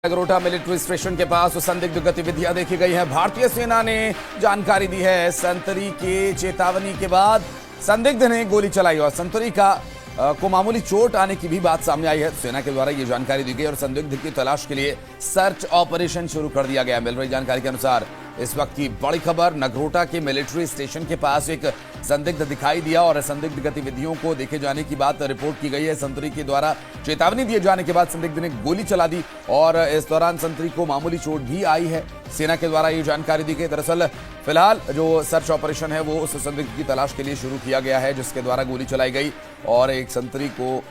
Nagrota military station के पास संदिग्ध गतिविधियां देखी गई हैं। भारतीय सेना ने जानकारी दी है, संतरी के चेतावनी के बाद संदिग्ध ने गोली चलाई और संतरी को मामूली चोट आने की भी बात सामने आई है। सेना के द्वारा यह जानकारी दी गई और संदिग्ध की तलाश के लिए सर्च ऑपरेशन शुरू कर दिया गया। मिल रही जानकारी के अनुसार इस वक्त की बड़ी खबर, नगरोटा के मिलिट्री स्टेशन के पास एक संदिग्ध दिखाई दिया और संदिग्ध गतिविधियों को देखे जाने की बात रिपोर्ट की गई है। संतरी के द्वारा चेतावनी दिए जाने के बाद संदिग्ध ने गोली चला दी और इस दौरान संतरी को मामूली चोट भी आई है। सेना के द्वारा ये जानकारी दी गई। दरअसल फिलहाल जो सर्च ऑपरेशन है वो उस संदिग्ध की तलाश के लिए शुरू किया गया है जिसके द्वारा गोली चलाई गई और एक संतरी को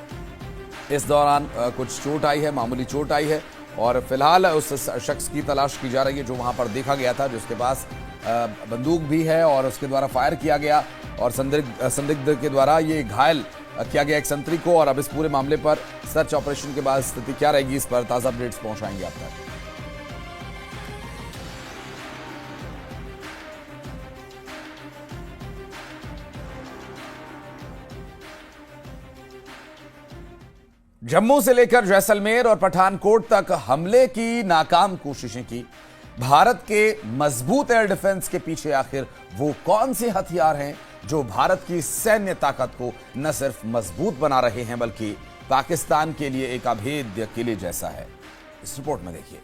इस दौरान कुछ चोट आई है, मामूली चोट आई है और फिलहाल उस शख्स की तलाश की जा रही है जो वहां पर देखा गया था, जिसके पास बंदूक भी है और उसके द्वारा फायर किया गया और संदिग्ध के द्वारा ये घायल किया गया एक संतरी को। और अब इस पूरे मामले पर सर्च ऑपरेशन के बाद स्थिति क्या रहेगी, इस पर ताजा अपडेट्स पहुंचाएंगे आप तक। जम्मू से लेकर जैसलमेर और पठानकोट तक हमले की नाकाम कोशिशें की। भारत के मजबूत एयर डिफेंस के पीछे आखिर वो कौन से हथियार हैं जो भारत की सैन्य ताकत को न सिर्फ मजबूत बना रहे हैं बल्कि पाकिस्तान के लिए एक अभेद्य किले जैसा है। इस रिपोर्ट में देखिए।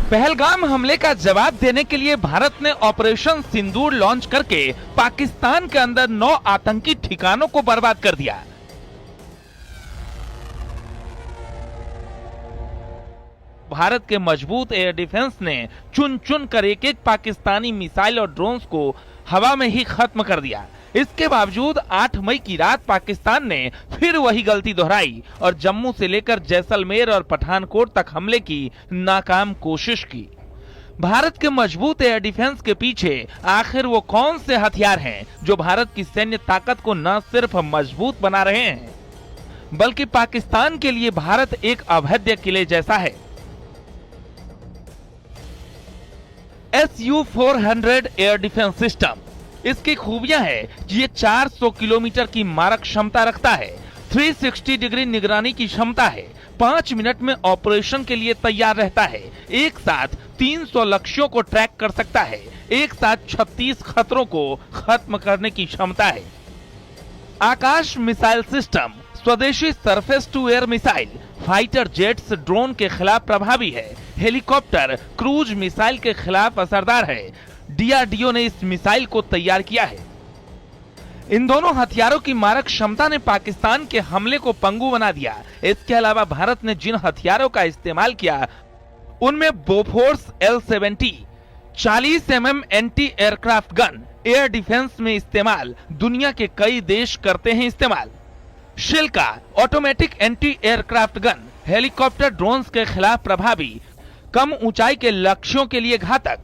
पहलगाम हमले का जवाब देने के लिए भारत ने ऑपरेशन सिंदूर लॉन्च करके पाकिस्तान के अंदर 9 आतंकी ठिकानों को बर्बाद कर दिया। भारत के मजबूत एयर डिफेंस ने चुन चुन कर एक पाकिस्तानी मिसाइल और ड्रोन्स को हवा में ही खत्म कर दिया। इसके बावजूद 8 मई की रात पाकिस्तान ने फिर वही गलती दोहराई और जम्मू से लेकर जैसलमेर और पठानकोट तक हमले की नाकाम कोशिश की। भारत के मजबूत एयर डिफेंस के पीछे आखिर वो कौन से हथियार हैं जो भारत की सैन्य ताकत को न सिर्फ मजबूत बना रहे हैं बल्कि पाकिस्तान के लिए भारत एक अभेद्य किले जैसा है। Su-400 एयर डिफेंस सिस्टम, इसकी खूबियां है कि ये 400 किलोमीटर की मारक क्षमता रखता है, 360 डिग्री निगरानी की क्षमता है, 5 मिनट में ऑपरेशन के लिए तैयार रहता है, एक साथ 300 लक्ष्यों को ट्रैक कर सकता है, एक साथ 36 खतरों को खत्म करने की क्षमता है। आकाश मिसाइल सिस्टम, स्वदेशी surface to air missile, fighter jets drone के खिलाफ प्रभावी है, हेलीकॉप्टर क्रूज मिसाइल के खिलाफ असरदार है। डीआरडीओ ने इस मिसाइल को तैयार किया है। इन दोनों हथियारों की मारक क्षमता ने पाकिस्तान के हमले को पंगु बना दिया। इसके अलावा भारत ने जिन हथियारों का इस्तेमाल किया उनमें Bofors L-70 40 mm anti aircraft gun, air defence में इस्तेमाल, दुनिया के कई देश करते हैं इस्तेमाल। शिल्का automatic anti aircraft gun, helicopter drones के खिलाफ प्रभावी, कम ऊंचाई के लक्ष्यों के लिए घातक।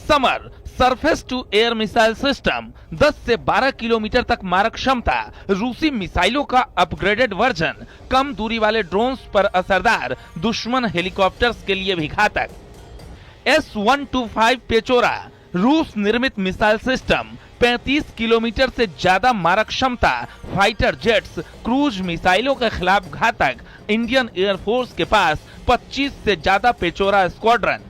Samar surface to air missile system, 10 से 12 किलोमीटर तक मारक क्षमता, रूसी मिसाइलों का अपग्रेडेड वर्जन, कम दूरी वाले ड्रोन्स पर असरदार, दुश्मन हेलीकॉप्टर्स के लिए भी घातक। S-125 पेचोरा, रूस निर्मित मिसाइल सिस्टम, 35 किलोमीटर से ज्यादा मारक क्षमता, फाइटर जेट्स क्रूज मिसाइलों के खिलाफ घातक। इंडियन एयरफोर्स के पास 25 से ज्यादा पेचोरा स्क्वाड्रन।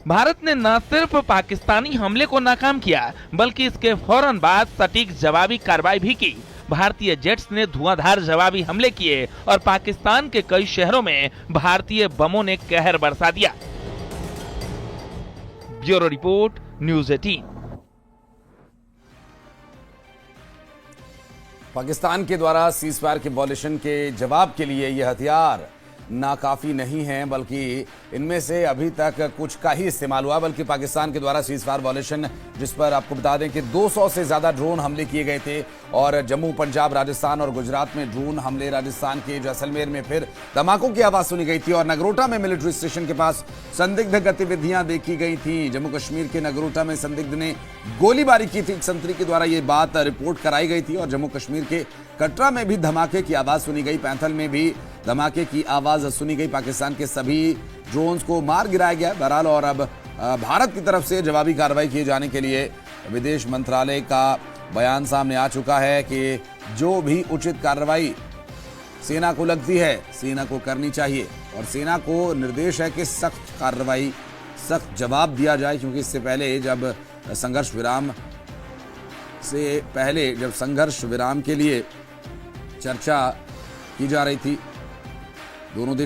भारत ने न सिर्फ पाकिस्तानी हमले को नाकाम किया बल्कि इसके फौरन बाद सटीक जवाबी कार्रवाई भी की। भारतीय जेट्स ने धुआंधार जवाबी हमले किए और पाकिस्तान के कई शहरों में भारतीय बमों ने कहर बरसा दिया। Bureau report, news 18। पाकिस्तान के द्वारा सीजफायर के वॉल्यूशन के जवाब के लिए ये हथियार नाकाफी नहीं है बल्कि इनमें से अभी तक कुछ का ही इस्तेमाल हुआ, बल्कि पाकिस्तान के द्वारा सीजफायर वॉल्यूशन जिस पर आपको बता दें कि 200 से ज्यादा ड्रोन हमले किए गए थे और जम्मू, पंजाब, राजस्थान और गुजरात में ड्रोन हमले, राजस्थान के जैसलमेर में फिर धमाकों की आवाज सुनी गई थी और नगरोटा में मिलिट्री स्टेशन के पास संदिग्ध गतिविधियां देखी गई थी। जम्मू कश्मीर के नगरोटा में संदिग्ध ने गोलीबारी की थी, संतरी के द्वारा ये बात रिपोर्ट कराई गई थी और जम्मू कश्मीर के कटरा में भी धमाके की आवाज सुनी गई, पैंथल में भी धमाके की आवाज सुनी गई। पाकिस्तान के सभी ड्रोन्स को मार गिराया गया बहरहाल और अब भारत की तरफ से जवाबी कार्रवाई किए जाने के लिए विदेश मंत्रालय का बयान सामने आ चुका है कि जो भी उचित कार्रवाई सेना को लगती है सेना को करनी चाहिए और सेना को निर्देश है कि सख्त कार्रवाई सख्त जवाब दिया जाए, क्योंकि इससे पहले जब संघर्ष विराम के लिए चर्चा की जा रही थी दोनों देश